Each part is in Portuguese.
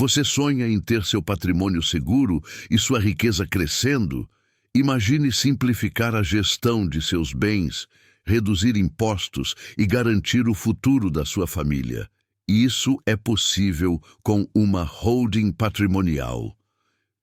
Você sonha em ter seu patrimônio seguro e sua riqueza crescendo? Imagine simplificar a gestão de seus bens, reduzir impostos e garantir o futuro da sua família. Isso é possível com uma holding patrimonial.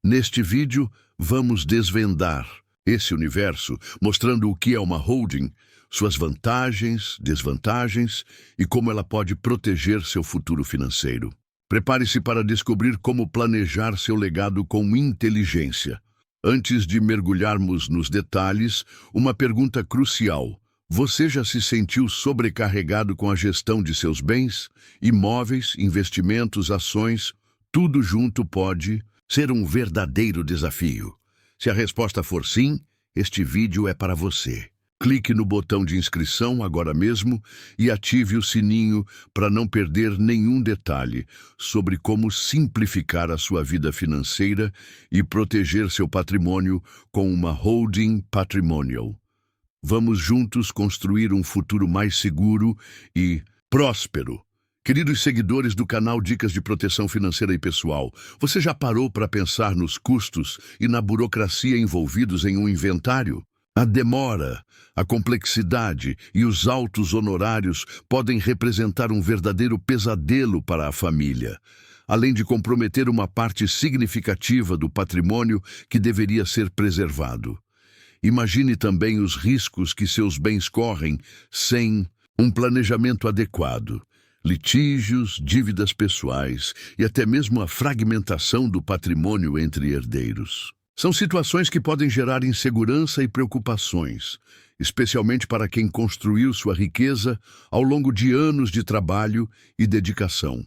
Neste vídeo, vamos desvendar esse universo, mostrando o que é uma holding, suas vantagens, desvantagens e como ela pode proteger seu futuro financeiro. Prepare-se para descobrir como planejar seu legado com inteligência. Antes de mergulharmos nos detalhes, uma pergunta crucial. Você já se sentiu sobrecarregado com a gestão de seus bens? Imóveis, investimentos, ações, tudo junto pode ser um verdadeiro desafio. Se a resposta for sim, este vídeo é para você. Clique no botão de inscrição agora mesmo e ative o sininho para não perder nenhum detalhe sobre como simplificar a sua vida financeira e proteger seu patrimônio com uma holding patrimonial. Vamos juntos construir um futuro mais seguro e próspero. Queridos seguidores do canal Dicas de Proteção Financeira e Pessoal, você já parou para pensar nos custos e na burocracia envolvidos em um inventário? A demora, a complexidade e os altos honorários podem representar um verdadeiro pesadelo para a família, além de comprometer uma parte significativa do patrimônio que deveria ser preservado. Imagine também os riscos que seus bens correm sem um planejamento adequado. Litígios, dívidas pessoais e até mesmo a fragmentação do patrimônio entre herdeiros. São situações que podem gerar insegurança e preocupações, especialmente para quem construiu sua riqueza ao longo de anos de trabalho e dedicação.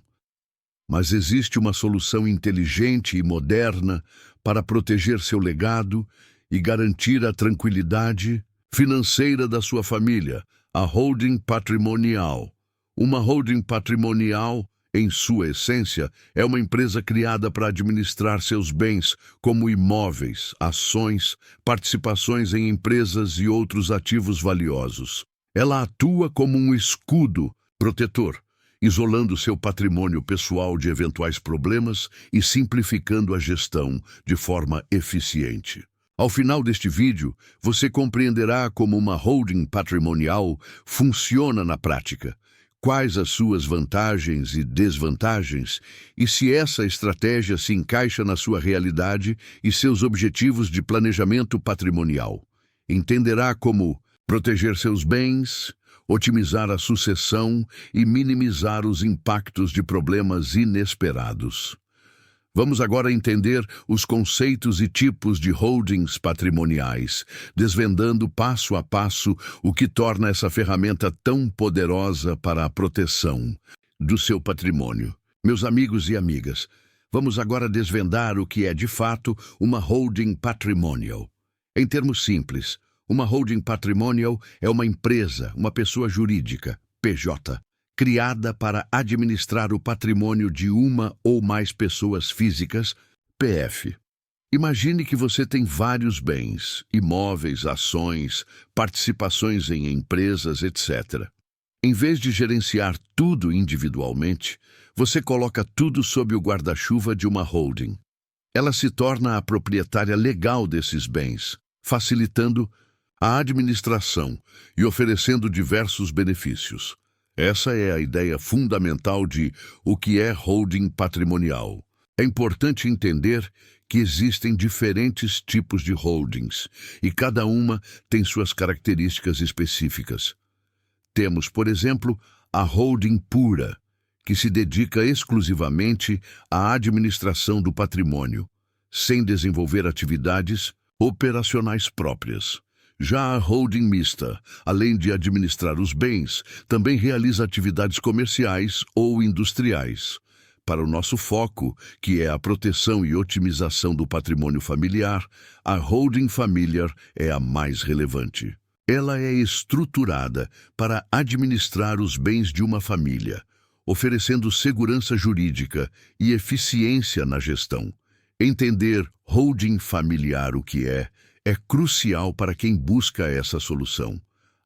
Mas existe uma solução inteligente e moderna para proteger seu legado e garantir a tranquilidade financeira da sua família, a holding patrimonial. Uma holding patrimonial, em sua essência, é uma empresa criada para administrar seus bens, como imóveis, ações, participações em empresas e outros ativos valiosos. Ela atua como um escudo protetor, isolando seu patrimônio pessoal de eventuais problemas e simplificando a gestão de forma eficiente. Ao final deste vídeo, você compreenderá como uma holding patrimonial funciona na prática, quais as suas vantagens e desvantagens e se essa estratégia se encaixa na sua realidade e seus objetivos de planejamento patrimonial. Entenderá como proteger seus bens, otimizar a sucessão e minimizar os impactos de problemas inesperados. Vamos agora entender os conceitos e tipos de holdings patrimoniais, desvendando passo a passo o que torna essa ferramenta tão poderosa para a proteção do seu patrimônio. Meus amigos e amigas, vamos agora desvendar o que é de fato uma holding patrimonial. Em termos simples, uma holding patrimonial é uma empresa, uma pessoa jurídica, PJ, criada para administrar o patrimônio de uma ou mais pessoas físicas, PF. Imagine que você tem vários bens, imóveis, ações, participações em empresas, etc. Em vez de gerenciar tudo individualmente, você coloca tudo sob o guarda-chuva de uma holding. Ela se torna a proprietária legal desses bens, facilitando a administração e oferecendo diversos benefícios. Essa é a ideia fundamental de o que é holding patrimonial. É importante entender que existem diferentes tipos de holdings e cada uma tem suas características específicas. Temos, por exemplo, a holding pura, que se dedica exclusivamente à administração do patrimônio, sem desenvolver atividades operacionais próprias. Já a holding mista, além de administrar os bens, também realiza atividades comerciais ou industriais. Para o nosso foco, que é a proteção e otimização do patrimônio familiar, a holding familiar é a mais relevante. Ela é estruturada para administrar os bens de uma família, oferecendo segurança jurídica e eficiência na gestão. Entender holding familiar o que é crucial para quem busca essa solução.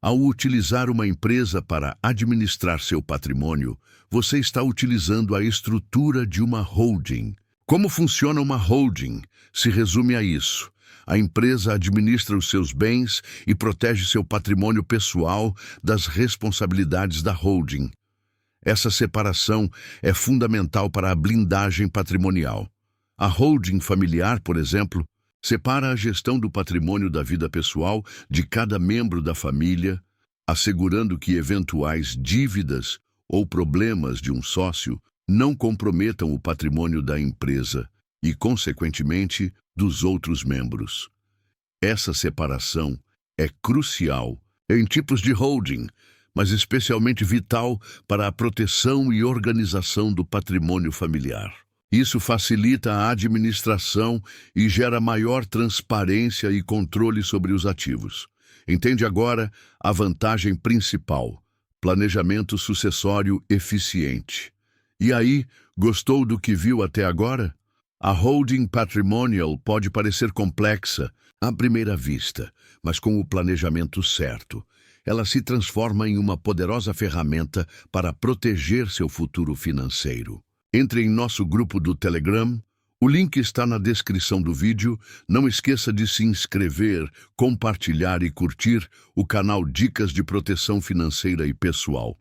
Ao utilizar uma empresa para administrar seu patrimônio, você está utilizando a estrutura de uma holding. Como funciona uma holding? Se resume a isso. A empresa administra os seus bens e protege seu patrimônio pessoal das responsabilidades da holding. Essa separação é fundamental para a blindagem patrimonial. A holding familiar, por exemplo, separa a gestão do patrimônio da vida pessoal de cada membro da família, assegurando que eventuais dívidas ou problemas de um sócio não comprometam o patrimônio da empresa e, consequentemente, dos outros membros. Essa separação é crucial em tipos de holding, mas especialmente vital para a proteção e organização do patrimônio familiar. Isso facilita a administração e gera maior transparência e controle sobre os ativos. Entende agora a vantagem principal: planejamento sucessório eficiente. E aí, gostou do que viu até agora? A holding patrimonial pode parecer complexa à primeira vista, mas com o planejamento certo, ela se transforma em uma poderosa ferramenta para proteger seu futuro financeiro. Entre em nosso grupo do Telegram, o link está na descrição do vídeo. Não esqueça de se inscrever, compartilhar e curtir o canal Dicas de Proteção Financeira e Pessoal.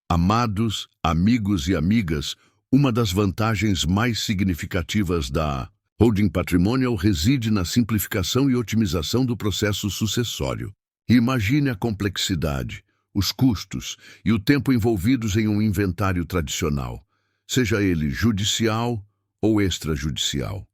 Amados, amigos e amigas, uma das vantagens mais significativas da holding patrimonial reside na simplificação e otimização do processo sucessório. Imagine a complexidade, os custos e o tempo envolvidos em um inventário tradicional, seja ele judicial ou extrajudicial.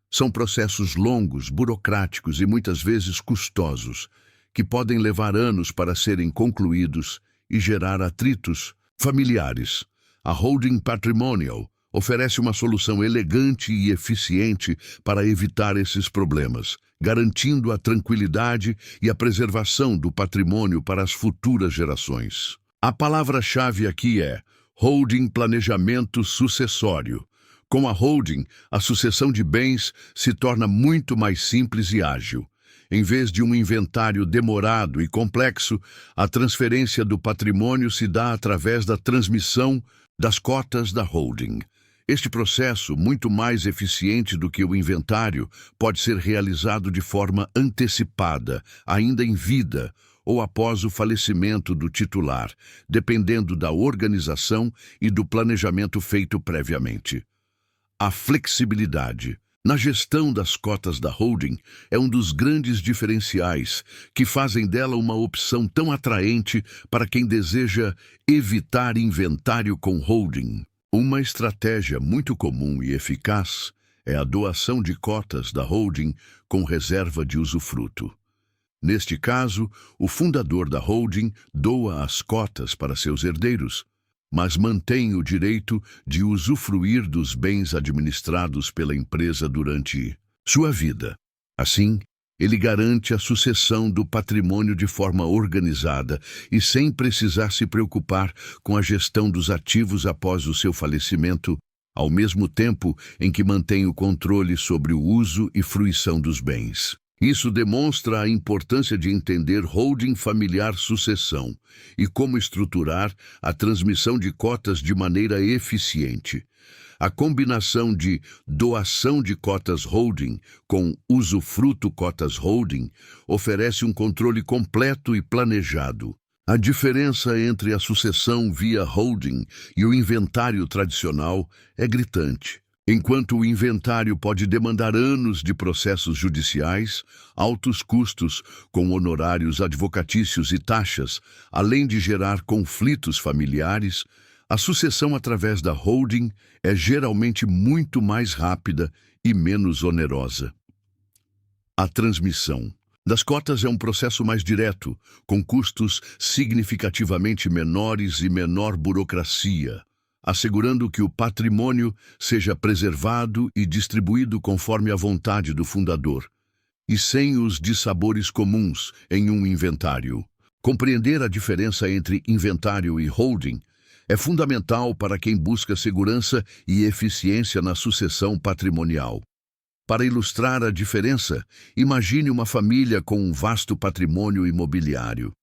São processos longos, burocráticos e muitas vezes custosos, que podem levar anos para serem concluídos e gerar atritos familiares. A holding patrimonial oferece uma solução elegante e eficiente para evitar esses problemas, garantindo a tranquilidade e a preservação do patrimônio para as futuras gerações. A palavra-chave aqui é holding planejamento sucessório. Com a holding, a sucessão de bens se torna muito mais simples e ágil. Em vez de um inventário demorado e complexo, a transferência do patrimônio se dá através da transmissão das cotas da holding. Este processo, muito mais eficiente do que o inventário, pode ser realizado de forma antecipada, ainda em vida, ou após o falecimento do titular, dependendo da organização e do planejamento feito previamente. A flexibilidade na gestão das cotas da holding é um dos grandes diferenciais que fazem dela uma opção tão atraente para quem deseja evitar inventário com holding. Uma estratégia muito comum e eficaz é a doação de cotas da holding com reserva de usufruto. Neste caso, o fundador da holding doa as cotas para seus herdeiros, mas mantém o direito de usufruir dos bens administrados pela empresa durante sua vida. Assim, ele garante a sucessão do patrimônio de forma organizada e sem precisar se preocupar com a gestão dos ativos após o seu falecimento, ao mesmo tempo em que mantém o controle sobre o uso e fruição dos bens. Isso demonstra a importância de entender holding familiar sucessão e como estruturar a transmissão de cotas de maneira eficiente. A combinação de doação de cotas holding com usufruto cotas holding oferece um controle completo e planejado. A diferença entre a sucessão via holding e o inventário tradicional é gritante. Enquanto o inventário pode demandar anos de processos judiciais, altos custos com honorários advocatícios e taxas, além de gerar conflitos familiares, a sucessão através da holding é geralmente muito mais rápida e menos onerosa. A transmissão das cotas é um processo mais direto, com custos significativamente menores e menor burocracia, assegurando que o patrimônio seja preservado e distribuído conforme a vontade do fundador, e sem os dissabores comuns em um inventário. Compreender a diferença entre inventário e holding é fundamental para quem busca segurança e eficiência na sucessão patrimonial. Para ilustrar a diferença, imagine uma família com um vasto patrimônio imobiliário.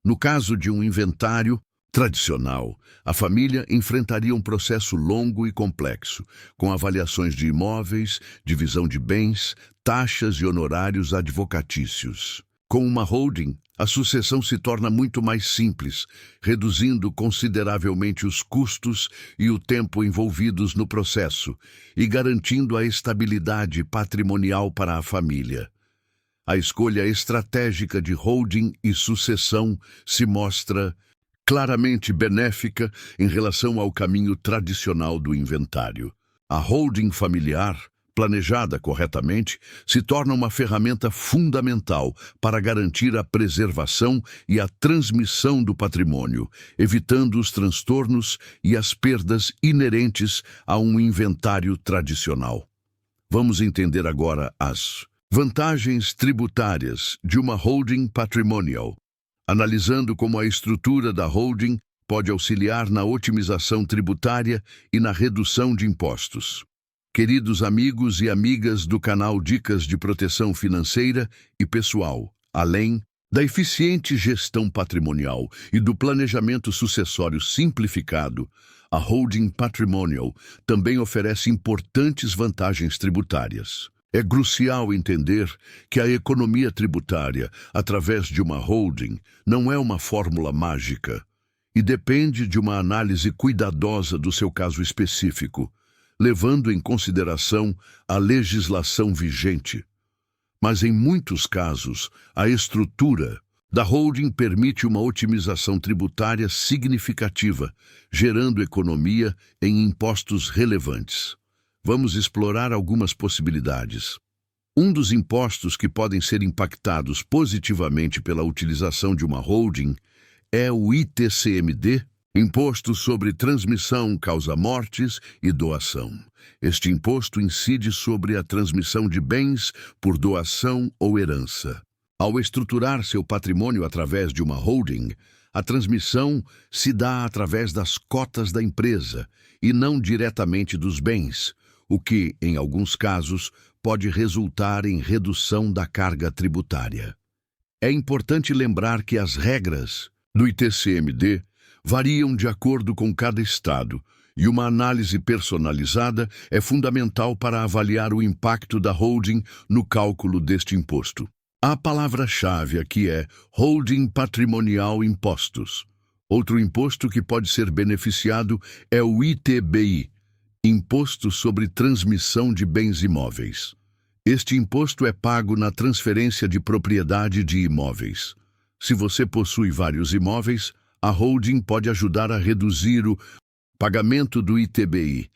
No caso de um inventário tradicional, a família enfrentaria um processo longo e complexo, com avaliações de imóveis, divisão de bens, taxas e honorários advocatícios. Com uma holding, a sucessão se torna muito mais simples, reduzindo consideravelmente os custos e o tempo envolvidos no processo e garantindo a estabilidade patrimonial para a família. A escolha estratégica de holding e sucessão se mostra claramente benéfica em relação ao caminho tradicional do inventário. A holding familiar, planejada corretamente, se torna uma ferramenta fundamental para garantir a preservação e a transmissão do patrimônio, evitando os transtornos e as perdas inerentes a um inventário tradicional. Vamos entender agora as vantagens tributárias de uma holding patrimonial, analisando como a estrutura da holding pode auxiliar na otimização tributária e na redução de impostos. Queridos amigos e amigas do canal Dicas de Proteção Financeira e Pessoal, além da eficiente gestão patrimonial e do planejamento sucessório simplificado, a holding patrimonial também oferece importantes vantagens tributárias. É crucial entender que a economia tributária, através de uma holding, não é uma fórmula mágica e depende de uma análise cuidadosa do seu caso específico, levando em consideração a legislação vigente. Mas em muitos casos, a estrutura da holding permite uma otimização tributária significativa, gerando economia em impostos relevantes. Vamos explorar algumas possibilidades. Um dos impostos que podem ser impactados positivamente pela utilização de uma holding é o ITCMD, Imposto sobre Transmissão, Causa-Mortes e Doação. Este imposto incide sobre a transmissão de bens por doação ou herança. Ao estruturar seu patrimônio através de uma holding, a transmissão se dá através das cotas da empresa e não diretamente dos bens, o que, em alguns casos, pode resultar em redução da carga tributária. É importante lembrar que as regras do ITCMD variam de acordo com cada estado, e uma análise personalizada é fundamental para avaliar o impacto da holding no cálculo deste imposto. A palavra-chave aqui é Holding Patrimonial Impostos. Outro imposto que pode ser beneficiado é o ITBI, Imposto sobre Transmissão de Bens Imóveis. Este imposto é pago na transferência de propriedade de imóveis. Se você possui vários imóveis, a holding pode ajudar a reduzir o pagamento do ITBI,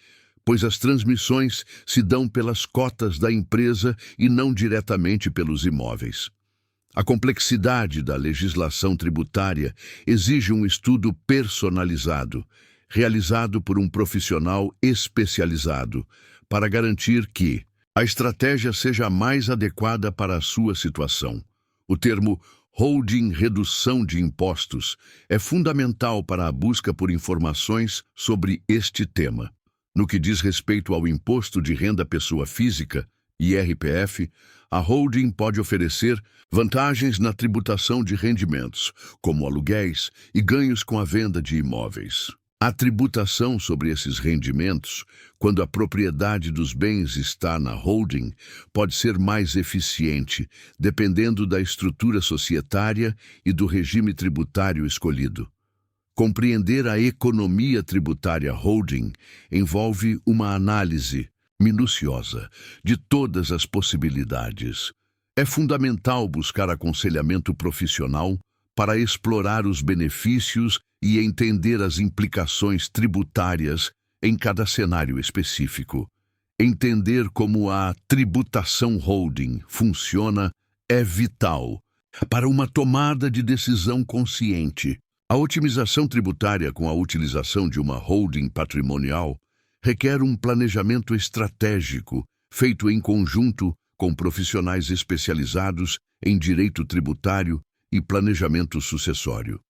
pois as transmissões se dão pelas cotas da empresa e não diretamente pelos imóveis. A complexidade da legislação tributária exige um estudo personalizado, realizado por um profissional especializado, para garantir que a estratégia seja a mais adequada para a sua situação. O termo Holding Redução de Impostos é fundamental para a busca por informações sobre este tema. No que diz respeito ao Imposto de Renda Pessoa Física, IRPF, a holding pode oferecer vantagens na tributação de rendimentos, como aluguéis e ganhos com a venda de imóveis. A tributação sobre esses rendimentos, quando a propriedade dos bens está na holding, pode ser mais eficiente, dependendo da estrutura societária e do regime tributário escolhido. Compreender a economia tributária holding envolve uma análise minuciosa de todas as possibilidades. É fundamental buscar aconselhamento profissional para explorar os benefícios e entender as implicações tributárias em cada cenário específico. Entender como a tributação holding funciona é vital para uma tomada de decisão consciente. A otimização tributária com a utilização de uma holding patrimonial requer um planejamento estratégico feito em conjunto com profissionais especializados em direito tributário e planejamento sucessório.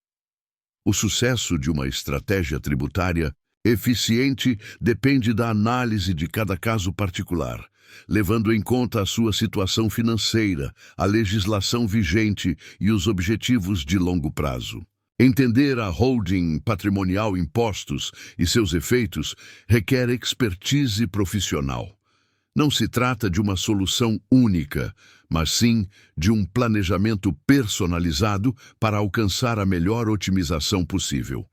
O sucesso de uma estratégia tributária eficiente depende da análise de cada caso particular, levando em conta a sua situação financeira, a legislação vigente e os objetivos de longo prazo. Entender a holding patrimonial, impostos e seus efeitos requer expertise profissional. Não se trata de uma solução única, mas sim de um planejamento personalizado para alcançar a melhor otimização possível.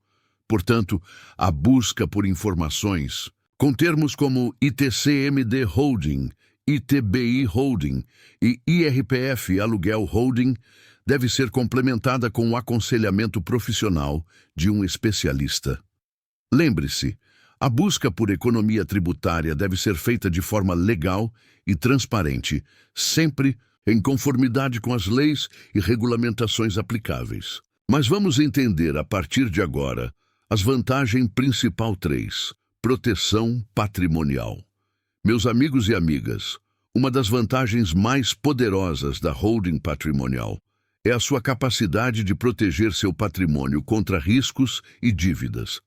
Portanto, a busca por informações, com termos como ITCMD Holding, ITBI Holding e IRPF Aluguel Holding, deve ser complementada com o aconselhamento profissional de um especialista. Lembre-se, a busca por economia tributária deve ser feita de forma legal e transparente, sempre em conformidade com as leis e regulamentações aplicáveis. Mas vamos entender, a partir de agora, as vantagens principal 3, proteção patrimonial. Meus amigos e amigas, uma das vantagens mais poderosas da holding patrimonial é a sua capacidade de proteger seu patrimônio contra riscos e dívidas.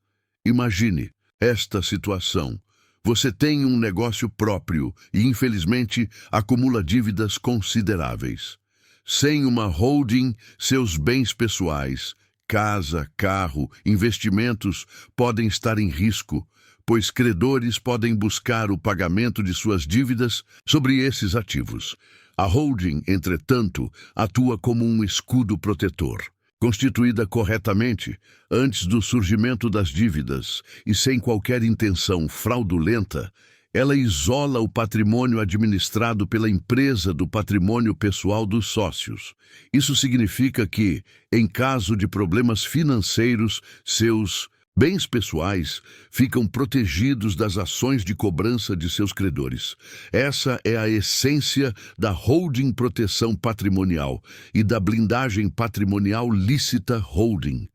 Imagine esta situação. Você tem um negócio próprio e, infelizmente, acumula dívidas consideráveis. Sem uma holding, seus bens pessoais, casa, carro, investimentos podem estar em risco, pois credores podem buscar o pagamento de suas dívidas sobre esses ativos. A holding, entretanto, atua como um escudo protetor. Constituída corretamente, antes do surgimento das dívidas e sem qualquer intenção fraudulenta, ela isola o patrimônio administrado pela empresa do patrimônio pessoal dos sócios. Isso significa que, em caso de problemas financeiros, seus bens pessoais ficam protegidos das ações de cobrança de seus credores. Essa é a essência da holding proteção patrimonial e da blindagem patrimonial lícita holding.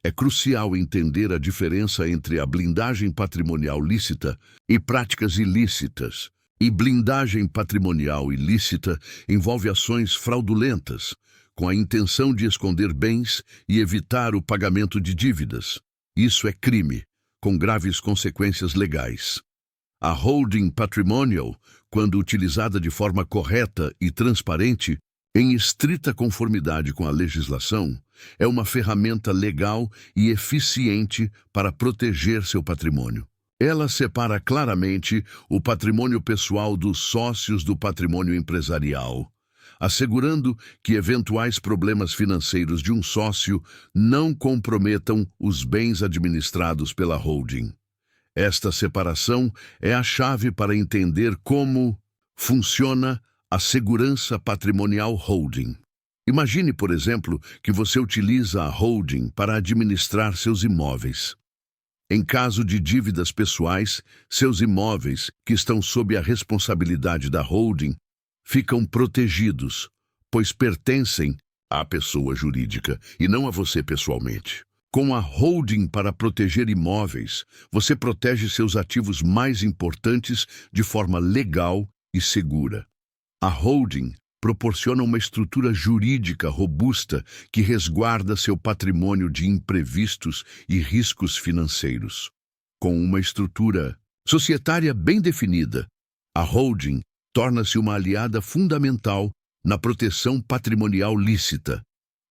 É crucial entender a diferença entre a blindagem patrimonial lícita e práticas ilícitas. E blindagem patrimonial ilícita envolve ações fraudulentas, com a intenção de esconder bens e evitar o pagamento de dívidas. Isso é crime, com graves consequências legais. A holding patrimonial, quando utilizada de forma correta e transparente, em estrita conformidade com a legislação, é uma ferramenta legal e eficiente para proteger seu patrimônio. Ela separa claramente o patrimônio pessoal dos sócios do patrimônio empresarial, assegurando que eventuais problemas financeiros de um sócio não comprometam os bens administrados pela holding. Esta separação é a chave para entender como funciona a segurança patrimonial holding. Imagine, por exemplo, que você utiliza a holding para administrar seus imóveis. Em caso de dívidas pessoais, seus imóveis, que estão sob a responsabilidade da holding, ficam protegidos, pois pertencem à pessoa jurídica e não a você pessoalmente. Com a holding para proteger imóveis, você protege seus ativos mais importantes de forma legal e segura. A holding proporciona uma estrutura jurídica robusta que resguarda seu patrimônio de imprevistos e riscos financeiros. Com uma estrutura societária bem definida, a holding torna-se uma aliada fundamental na proteção patrimonial lícita.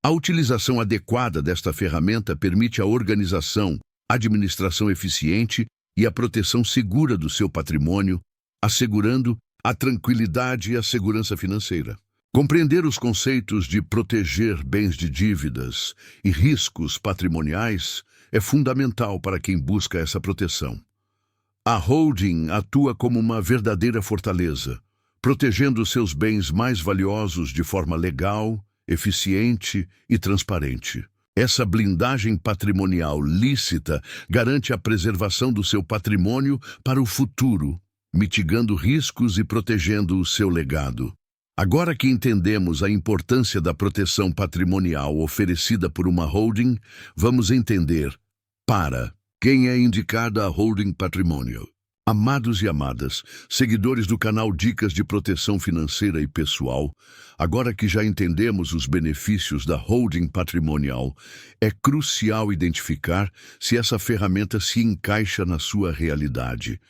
A utilização adequada desta ferramenta permite a organização, administração eficiente e a proteção segura do seu patrimônio, assegurando a tranquilidade e a segurança financeira. Compreender os conceitos de proteger bens de dívidas e riscos patrimoniais é fundamental para quem busca essa proteção. A holding atua como uma verdadeira fortaleza, protegendo seus bens mais valiosos de forma legal, eficiente e transparente. Essa blindagem patrimonial lícita garante a preservação do seu patrimônio para o futuro, mitigando riscos e protegendo o seu legado. Agora que entendemos a importância da proteção patrimonial oferecida por uma holding, vamos entender para quem é indicada a holding patrimonial. Amados e amadas, seguidores do canal Dicas de Proteção Financeira e Pessoal, agora que já entendemos os benefícios da holding patrimonial, é crucial identificar se essa ferramenta se encaixa na sua realidade.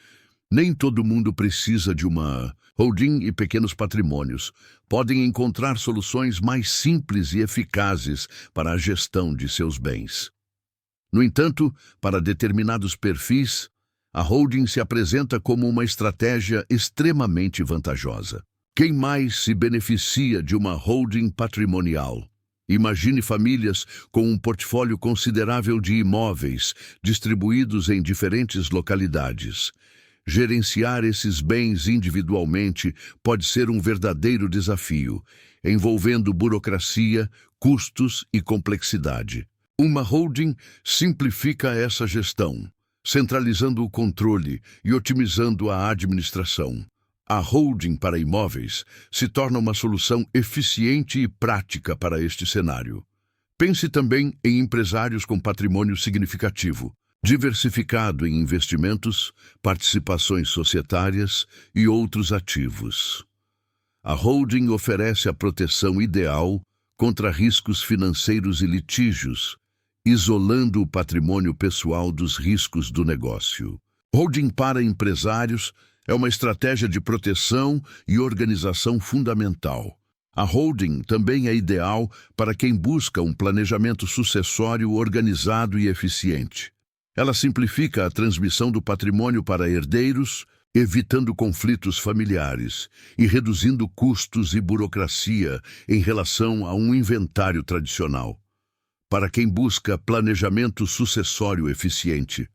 Nem todo mundo precisa de uma holding e pequenos patrimônios. Podem encontrar soluções mais simples e eficazes para a gestão de seus bens. No entanto, para determinados perfis, a holding se apresenta como uma estratégia extremamente vantajosa. Quem mais se beneficia de uma holding patrimonial? Imagine famílias com um portfólio considerável de imóveis distribuídos em diferentes localidades. Gerenciar esses bens individualmente pode ser um verdadeiro desafio, envolvendo burocracia, custos e complexidade. Uma holding simplifica essa gestão, centralizando o controle e otimizando a administração. A holding para imóveis se torna uma solução eficiente e prática para este cenário. Pense também em empresários com patrimônio significativo, diversificado em investimentos, participações societárias e outros ativos. A holding oferece a proteção ideal contra riscos financeiros e litígios, isolando o patrimônio pessoal dos riscos do negócio. Holding para empresários é uma estratégia de proteção e organização fundamental. A holding também é ideal para quem busca um planejamento sucessório organizado e eficiente. Ela simplifica a transmissão do patrimônio para herdeiros, evitando conflitos familiares e reduzindo custos e burocracia em relação a um inventário tradicional. Para quem busca planejamento sucessório eficiente,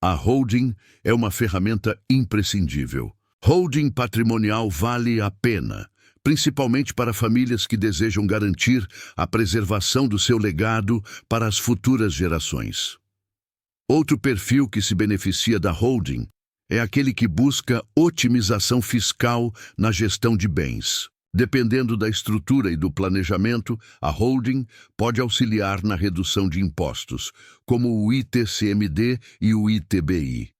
a holding é uma ferramenta imprescindível. Holding patrimonial vale a pena, principalmente para famílias que desejam garantir a preservação do seu legado para as futuras gerações. Outro perfil que se beneficia da holding é aquele que busca otimização fiscal na gestão de bens. Dependendo da estrutura e do planejamento, a holding pode auxiliar na redução de impostos, como o ITCMD e o ITBI.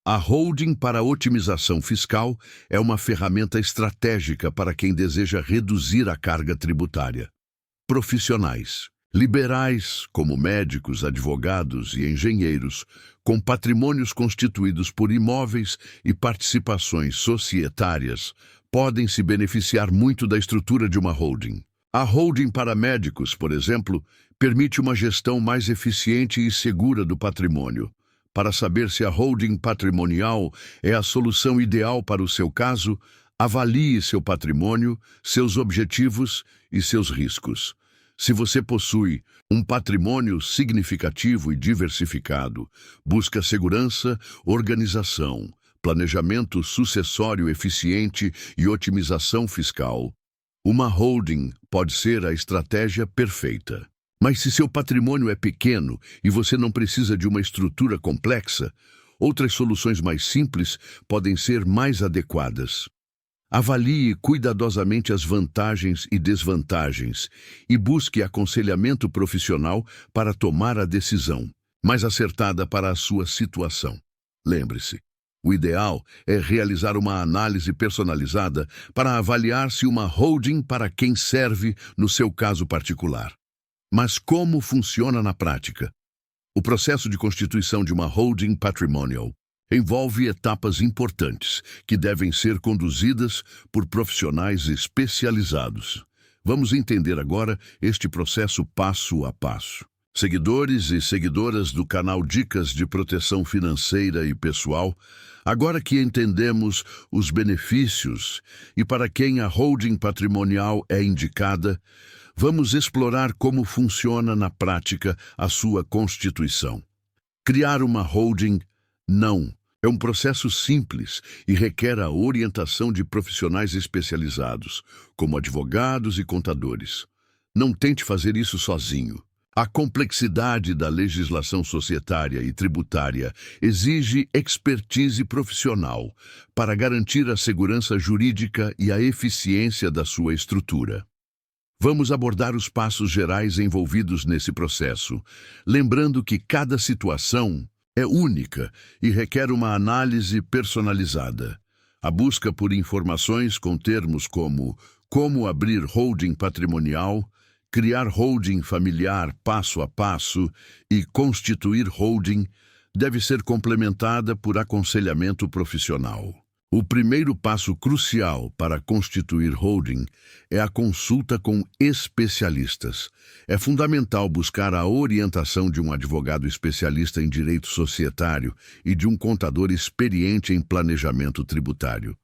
A holding para otimização fiscal é uma ferramenta estratégica para quem deseja reduzir a carga tributária. Profissionais. Liberais, como médicos, advogados e engenheiros, com patrimônios constituídos por imóveis e participações societárias, podem se beneficiar muito da estrutura de uma holding. A holding para médicos, por exemplo, permite uma gestão mais eficiente e segura do patrimônio. Para saber se a holding patrimonial é a solução ideal para o seu caso, avalie seu patrimônio, seus objetivos e seus riscos. Se você possui um patrimônio significativo e diversificado, busca segurança, organização, planejamento sucessório eficiente e otimização fiscal, uma holding pode ser a estratégia perfeita. Mas se seu patrimônio é pequeno e você não precisa de uma estrutura complexa, outras soluções mais simples podem ser mais adequadas. Avalie cuidadosamente as vantagens e desvantagens e busque aconselhamento profissional para tomar a decisão mais acertada para a sua situação. Lembre-se, o ideal é realizar uma análise personalizada para avaliar se uma holding para quem serve no seu caso particular. Mas como funciona na prática? O processo de constituição de uma holding patrimonial envolve etapas importantes que devem ser conduzidas por profissionais especializados. Vamos entender agora este processo passo a passo. Seguidores e seguidoras do canal Dicas de Proteção Financeira e Pessoal, agora que entendemos os benefícios e para quem a holding patrimonial é indicada, vamos explorar como funciona na prática a sua constituição. Criar uma holding não é um processo simples e requer a orientação de profissionais especializados, como advogados e contadores. Não tente fazer isso sozinho. A complexidade da legislação societária e tributária exige expertise profissional para garantir a segurança jurídica e a eficiência da sua estrutura. Vamos abordar os passos gerais envolvidos nesse processo, lembrando que cada situação é única e requer uma análise personalizada. A busca por informações com termos como abrir holding patrimonial, criar holding familiar passo a passo e constituir holding deve ser complementada por aconselhamento profissional. O primeiro passo crucial para constituir holding é a consulta com especialistas. É fundamental buscar a orientação de um advogado especialista em direito societário e de um contador experiente em planejamento tributário.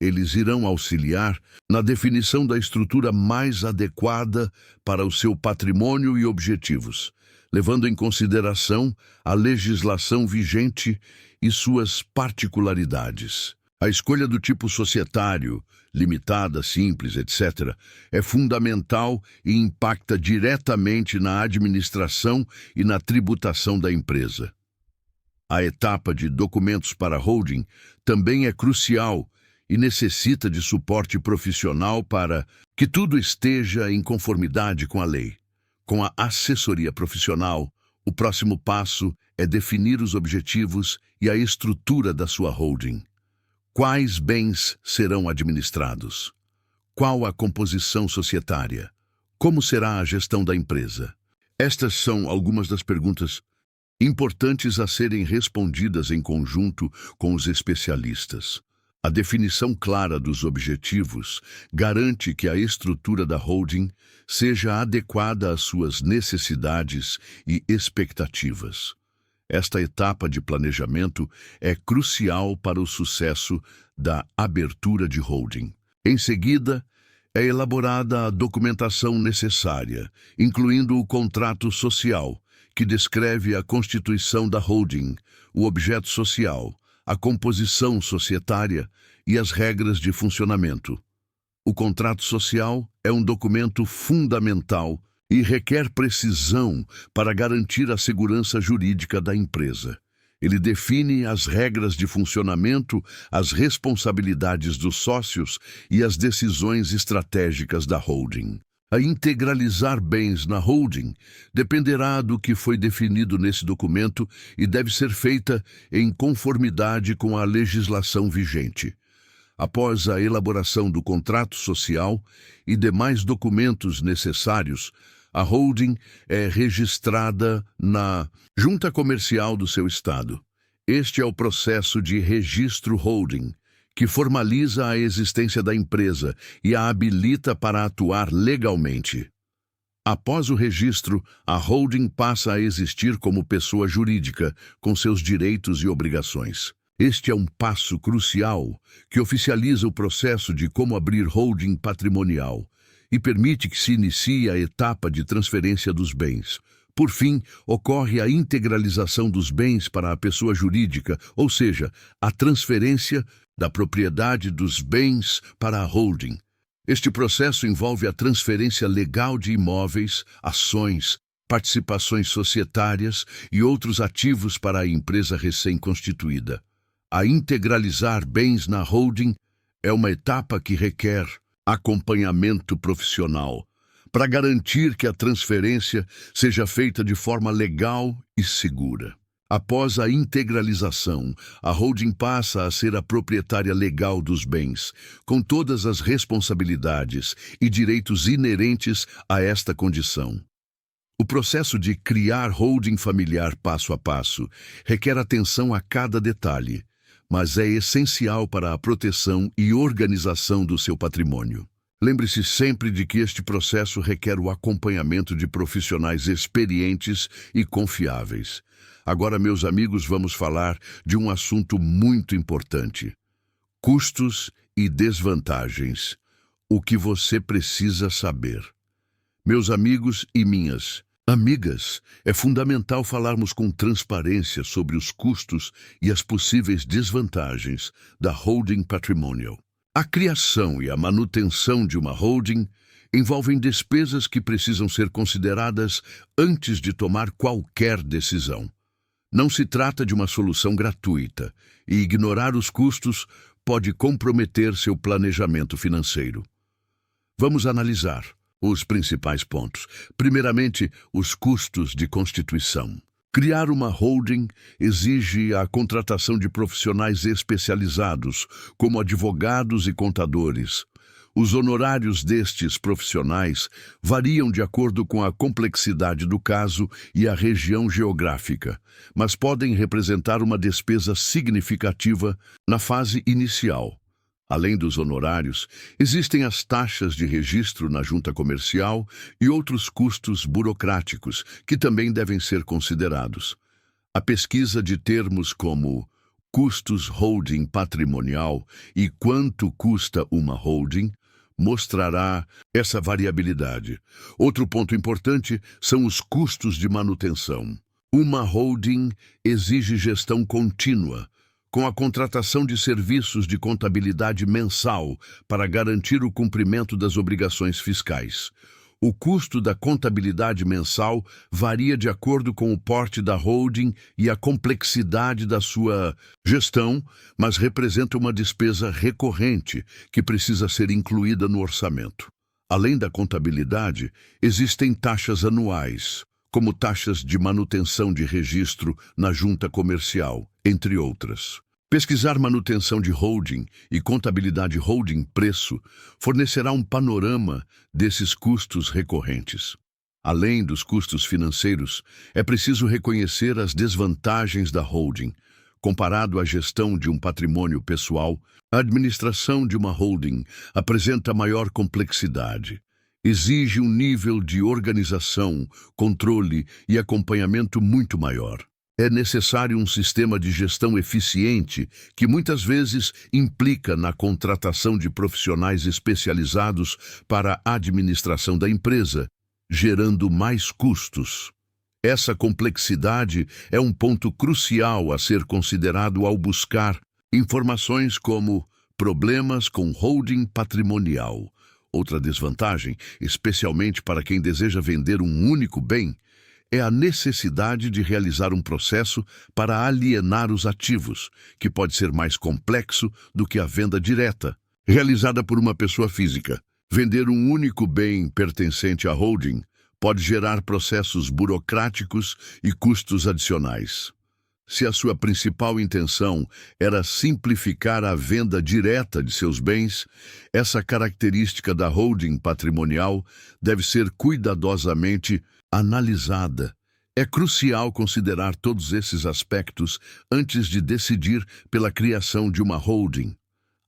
Eles irão auxiliar na definição da estrutura mais adequada para o seu patrimônio e objetivos, levando em consideração a legislação vigente e suas particularidades. A escolha do tipo societário, limitada, simples, etc., é fundamental e impacta diretamente na administração e na tributação da empresa. A etapa de documentos para holding também é crucial e necessita de suporte profissional para que tudo esteja em conformidade com a lei. Com a assessoria profissional, o próximo passo é definir os objetivos e a estrutura da sua holding. Quais bens serão administrados? Qual a composição societária? Como será a gestão da empresa? Estas são algumas das perguntas importantes a serem respondidas em conjunto com os especialistas. A definição clara dos objetivos garante que a estrutura da holding seja adequada às suas necessidades e expectativas. Esta etapa de planejamento é crucial para o sucesso da abertura de holding. Em seguida, é elaborada a documentação necessária, incluindo o contrato social, que descreve a constituição da holding, o objeto social, a composição societária e as regras de funcionamento. O contrato social é um documento fundamental e requer precisão para garantir a segurança jurídica da empresa. Ele define as regras de funcionamento, as responsabilidades dos sócios e as decisões estratégicas da holding. A integralizar bens na holding dependerá do que foi definido nesse documento e deve ser feita em conformidade com a legislação vigente. Após a elaboração do contrato social e demais documentos necessários, a holding é registrada na junta comercial do seu estado. Este é o processo de registro holding, que formaliza a existência da empresa e a habilita para atuar legalmente. Após o registro, a holding passa a existir como pessoa jurídica, com seus direitos e obrigações. Este é um passo crucial que oficializa o processo de como abrir holding patrimonial e permite que se inicie a etapa de transferência dos bens. Por fim, ocorre a integralização dos bens para a pessoa jurídica, ou seja, a transferência da propriedade dos bens para a holding. Este processo envolve a transferência legal de imóveis, ações, participações societárias e outros ativos para a empresa recém-constituída. A integralizar bens na holding é uma etapa que requer acompanhamento profissional para garantir que a transferência seja feita de forma legal e segura. Após a integralização, a holding passa a ser a proprietária legal dos bens, com todas as responsabilidades e direitos inerentes a esta condição. O processo de criar holding familiar passo a passo requer atenção a cada detalhe, mas é essencial para a proteção e organização do seu patrimônio. Lembre-se sempre de que este processo requer o acompanhamento de profissionais experientes e confiáveis. Agora, meus amigos, vamos falar de um assunto muito importante: custos e desvantagens. O que você precisa saber. Meus amigos e minhas amigas, é fundamental falarmos com transparência sobre os custos e as possíveis desvantagens da holding patrimonial. A criação e a manutenção de uma holding envolvem despesas que precisam ser consideradas antes de tomar qualquer decisão. Não se trata de uma solução gratuita, e ignorar os custos pode comprometer seu planejamento financeiro. Vamos analisar os principais pontos. Primeiramente, os custos de constituição. Criar uma holding exige a contratação de profissionais especializados, como advogados e contadores. Os honorários destes profissionais variam de acordo com a complexidade do caso e a região geográfica, mas podem representar uma despesa significativa na fase inicial. Além dos honorários, existem as taxas de registro na junta comercial e outros custos burocráticos que também devem ser considerados. A pesquisa de termos como custos holding patrimonial e quanto custa uma holding mostrará essa variabilidade. Outro ponto importante são os custos de manutenção. Uma holding exige gestão contínua, com a contratação de serviços de contabilidade mensal para garantir o cumprimento das obrigações fiscais. O custo da contabilidade mensal varia de acordo com o porte da holding e a complexidade da sua gestão, mas representa uma despesa recorrente que precisa ser incluída no orçamento. Além da contabilidade, existem taxas anuais, como taxas de manutenção de registro na junta comercial, entre outras. Pesquisar manutenção de holding e contabilidade holding preço fornecerá um panorama desses custos recorrentes. Além dos custos financeiros, é preciso reconhecer as desvantagens da holding. Comparado à gestão de um patrimônio pessoal, a administração de uma holding apresenta maior complexidade. Exige um nível de organização, controle e acompanhamento muito maior. É necessário um sistema de gestão eficiente que muitas vezes implica na contratação de profissionais especializados para a administração da empresa, gerando mais custos. Essa complexidade é um ponto crucial a ser considerado ao buscar informações como problemas com holding patrimonial. Outra desvantagem, especialmente para quem deseja vender um único bem, é a necessidade de realizar um processo para alienar os ativos, que pode ser mais complexo do que a venda direta, realizada por uma pessoa física. Vender um único bem pertencente à holding pode gerar processos burocráticos e custos adicionais. Se a sua principal intenção era simplificar a venda direta de seus bens, essa característica da holding patrimonial deve ser cuidadosamente analisada. É crucial considerar todos esses aspectos antes de decidir pela criação de uma holding.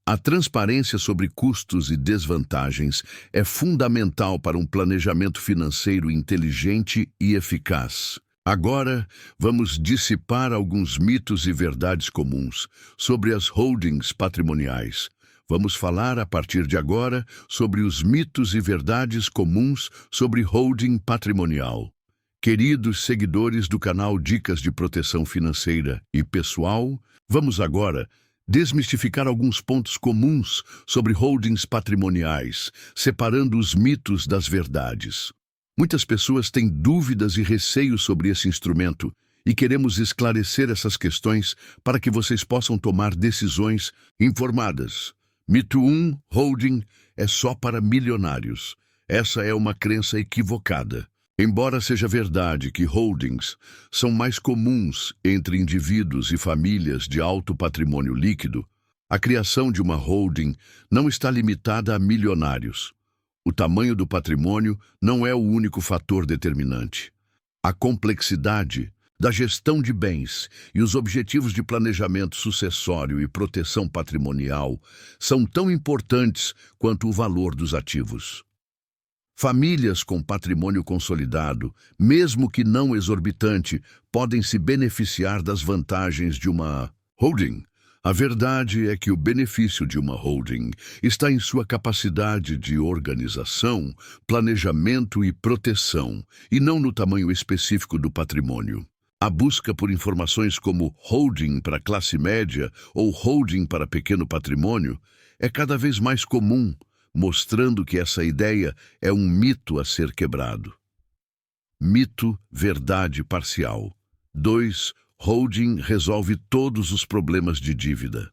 A transparência sobre custos e desvantagens é fundamental para um planejamento financeiro inteligente e eficaz. Agora, vamos dissipar alguns mitos e verdades comuns sobre as holdings patrimoniais. Vamos falar a partir de agora sobre os mitos e verdades comuns sobre holding patrimonial. Queridos seguidores do canal Dicas de Proteção Financeira e Pessoal, vamos agora desmistificar alguns pontos comuns sobre holdings patrimoniais, separando os mitos das verdades. Muitas pessoas têm dúvidas e receios sobre esse instrumento e queremos esclarecer essas questões para que vocês possam tomar decisões informadas. Mito 1, holding é só para milionários. Essa é uma crença equivocada. Embora seja verdade que holdings são mais comuns entre indivíduos e famílias de alto patrimônio líquido, a criação de uma holding não está limitada a milionários. O tamanho do patrimônio não é o único fator determinante. A complexidade da gestão de bens e os objetivos de planejamento sucessório e proteção patrimonial são tão importantes quanto o valor dos ativos. Famílias com patrimônio consolidado, mesmo que não exorbitante, podem se beneficiar das vantagens de uma holding. A verdade é que o benefício de uma holding está em sua capacidade de organização, planejamento e proteção, e não no tamanho específico do patrimônio. A busca por informações como holding para classe média ou holding para pequeno patrimônio é cada vez mais comum, mostrando que essa ideia é um mito a ser quebrado. Mito, verdade parcial. 2. Holding resolve todos os problemas de dívida.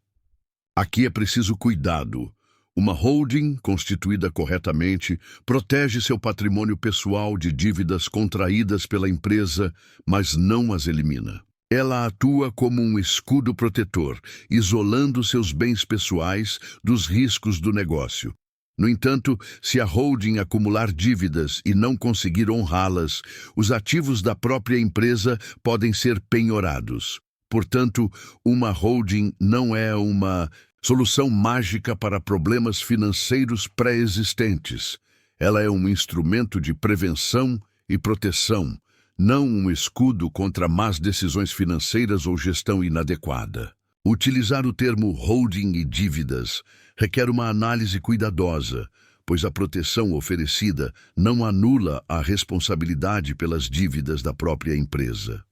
Aqui é preciso cuidado. Uma holding, constituída corretamente, protege seu patrimônio pessoal de dívidas contraídas pela empresa, mas não as elimina. Ela atua como um escudo protetor, isolando seus bens pessoais dos riscos do negócio. No entanto, se a holding acumular dívidas e não conseguir honrá-las, os ativos da própria empresa podem ser penhorados. Portanto, uma holding não é uma solução mágica para problemas financeiros pré-existentes. Ela é um instrumento de prevenção e proteção, não um escudo contra más decisões financeiras ou gestão inadequada. Utilizar o termo holding e dívidas requer uma análise cuidadosa, pois a proteção oferecida não anula a responsabilidade pelas dívidas da própria empresa.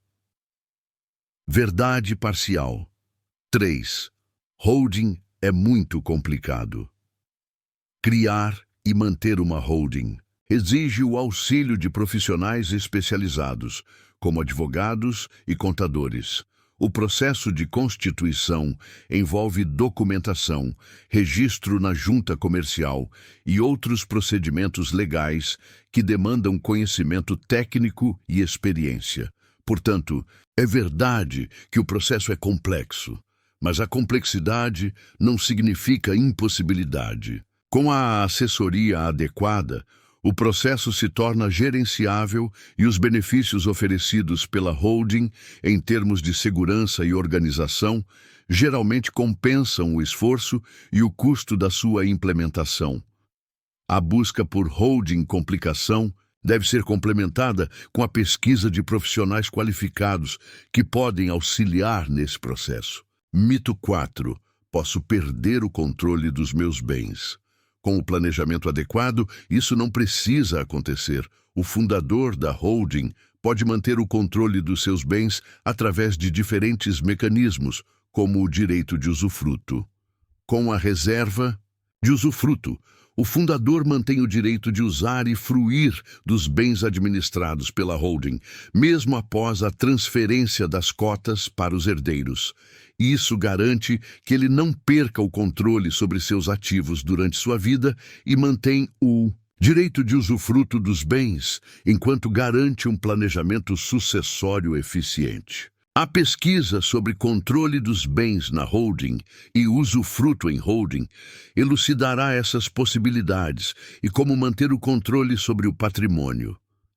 Verdade parcial. 3. Holding é muito complicado. Criar e manter uma holding exige o auxílio de profissionais especializados, como advogados e contadores. O processo de constituição envolve documentação, registro na junta comercial e outros procedimentos legais que demandam conhecimento técnico e experiência. Portanto, é verdade que o processo é complexo, mas a complexidade não significa impossibilidade. Com a assessoria adequada, o processo se torna gerenciável e os benefícios oferecidos pela holding, em termos de segurança e organização, geralmente compensam o esforço e o custo da sua implementação. A busca por holding complicação deve ser complementada com a pesquisa de profissionais qualificados que podem auxiliar nesse processo. Mito 4. Posso perder o controle dos meus bens. Com o planejamento adequado, isso não precisa acontecer. O fundador da holding pode manter o controle dos seus bens através de diferentes mecanismos, como o direito de usufruto. Com a reserva de usufruto, o fundador mantém o direito de usar e fruir dos bens administrados pela holding, mesmo após a transferência das cotas para os herdeiros. Isso garante que ele não perca o controle sobre seus ativos durante sua vida e mantém o direito de usufruto dos bens, enquanto garante um planejamento sucessório eficiente. A pesquisa sobre controle dos bens na holding e usufruto em holding elucidará essas possibilidades e como manter o controle sobre o patrimônio.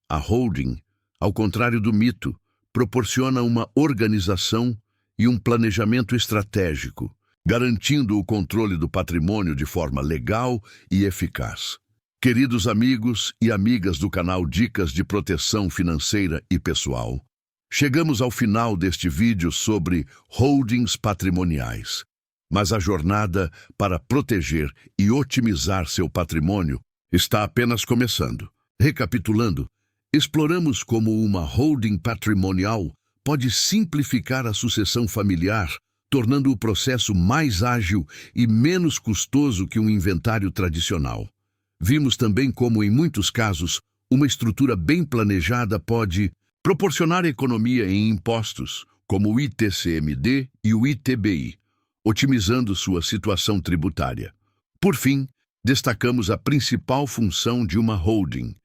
A holding, ao contrário do mito, proporciona uma organização e um planejamento estratégico, garantindo o controle do patrimônio de forma legal e eficaz. Queridos amigos e amigas do canal Dicas de Proteção Financeira e Pessoal, chegamos ao final deste vídeo sobre holdings patrimoniais. Mas a jornada para proteger e otimizar seu patrimônio está apenas começando. Recapitulando, exploramos como uma holding patrimonial pode simplificar a sucessão familiar, tornando o processo mais ágil e menos custoso que um inventário tradicional. Vimos também como, em muitos casos, uma estrutura bem planejada pode proporcionar economia em impostos, como o ITCMD e o ITBI, otimizando sua situação tributária. Por fim, destacamos a principal função de uma holding: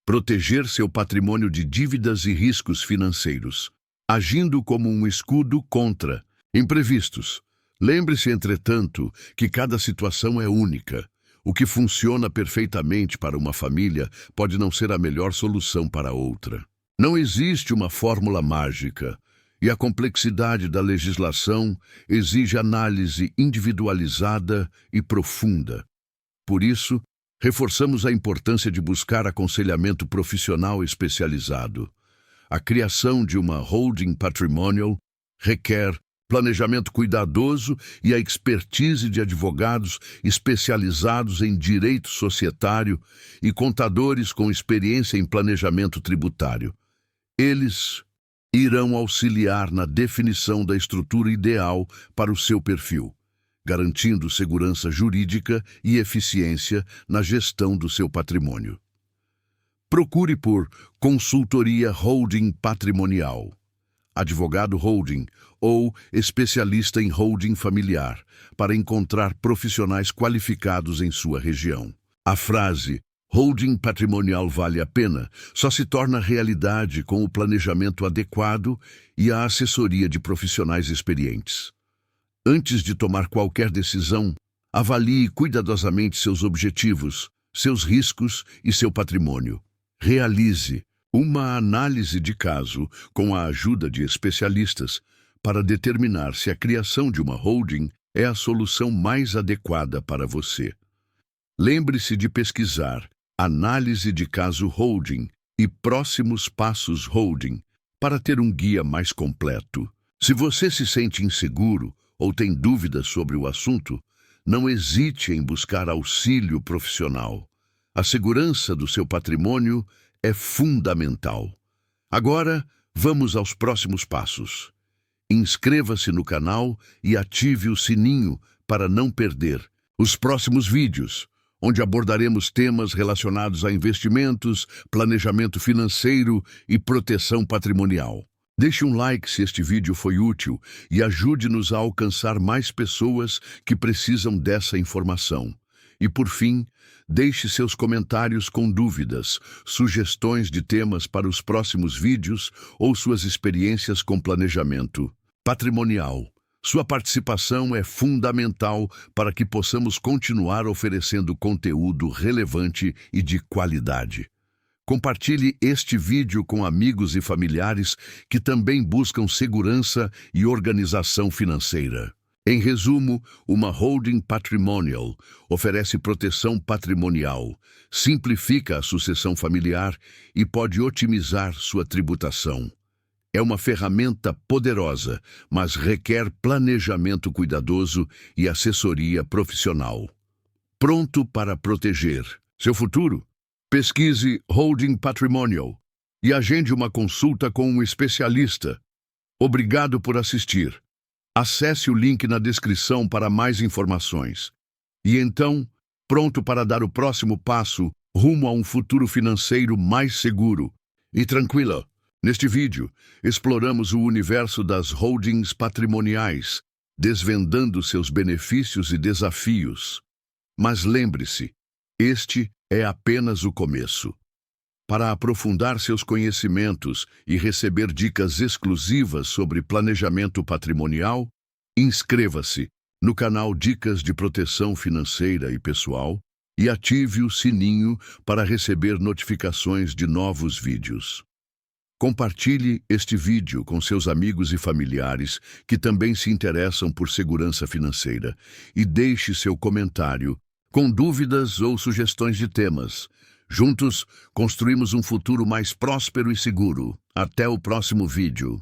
proteger seu patrimônio de dívidas e riscos financeiros, agindo como um escudo contra imprevistos. Lembre-se, entretanto, que cada situação é única. O que funciona perfeitamente para uma família pode não ser a melhor solução para outra. Não existe uma fórmula mágica, e a complexidade da legislação exige análise individualizada e profunda. Por isso, reforçamos a importância de buscar aconselhamento profissional especializado. A criação de uma holding patrimonial requer planejamento cuidadoso e a expertise de advogados especializados em direito societário e contadores com experiência em planejamento tributário. Eles irão auxiliar na definição da estrutura ideal para o seu perfil, garantindo segurança jurídica e eficiência na gestão do seu patrimônio. Procure por consultoria holding patrimonial, advogado holding ou especialista em holding familiar para encontrar profissionais qualificados em sua região. A frase "holding patrimonial vale a pena" só se torna realidade com o planejamento adequado e a assessoria de profissionais experientes. Antes de tomar qualquer decisão, Avalie cuidadosamente seus objetivos, seus riscos e seu patrimônio. Realize uma análise de caso com a ajuda de especialistas para determinar se a criação de uma holding é a solução mais adequada para você. Lembre-se de pesquisar análise de caso holding e próximos passos holding para ter um guia mais completo. Se você se sente inseguro ou tem dúvidas sobre o assunto, não hesite em buscar auxílio profissional. A segurança do seu patrimônio é fundamental. Agora, vamos aos próximos passos. Inscreva-se no canal e ative o sininho para não perder os próximos vídeos, onde abordaremos temas relacionados a investimentos, planejamento financeiro e proteção patrimonial. Deixe um like se este vídeo foi útil e ajude-nos a alcançar mais pessoas que precisam dessa informação. E por fim, deixe seus comentários com dúvidas, sugestões de temas para os próximos vídeos ou suas experiências com planejamento patrimonial. Sua participação é fundamental para que possamos continuar oferecendo conteúdo relevante e de qualidade. Compartilhe este vídeo com amigos e familiares que também buscam segurança e organização financeira. Em resumo, uma holding patrimonial oferece proteção patrimonial, simplifica a sucessão familiar e pode otimizar sua tributação. É uma ferramenta poderosa, mas requer planejamento cuidadoso e assessoria profissional. Pronto para proteger seu futuro? Pesquise Holding Patrimonial e agende uma consulta com um especialista. Obrigado por assistir. Acesse o link na descrição para mais informações. E então, pronto para dar o próximo passo rumo a um futuro financeiro mais seguro e tranquilo. Neste vídeo, exploramos o universo das holdings patrimoniais, desvendando seus benefícios e desafios. Mas lembre-se, este é apenas o começo. Para aprofundar seus conhecimentos e receber dicas exclusivas sobre planejamento patrimonial, inscreva-se no canal Dicas de Proteção Financeira e Pessoal e ative o sininho para receber notificações de novos vídeos. Compartilhe este vídeo com seus amigos e familiares que também se interessam por segurança financeira e deixe seu comentário com dúvidas ou sugestões de temas. Juntos, construímos um futuro mais próspero e seguro. Até o próximo vídeo.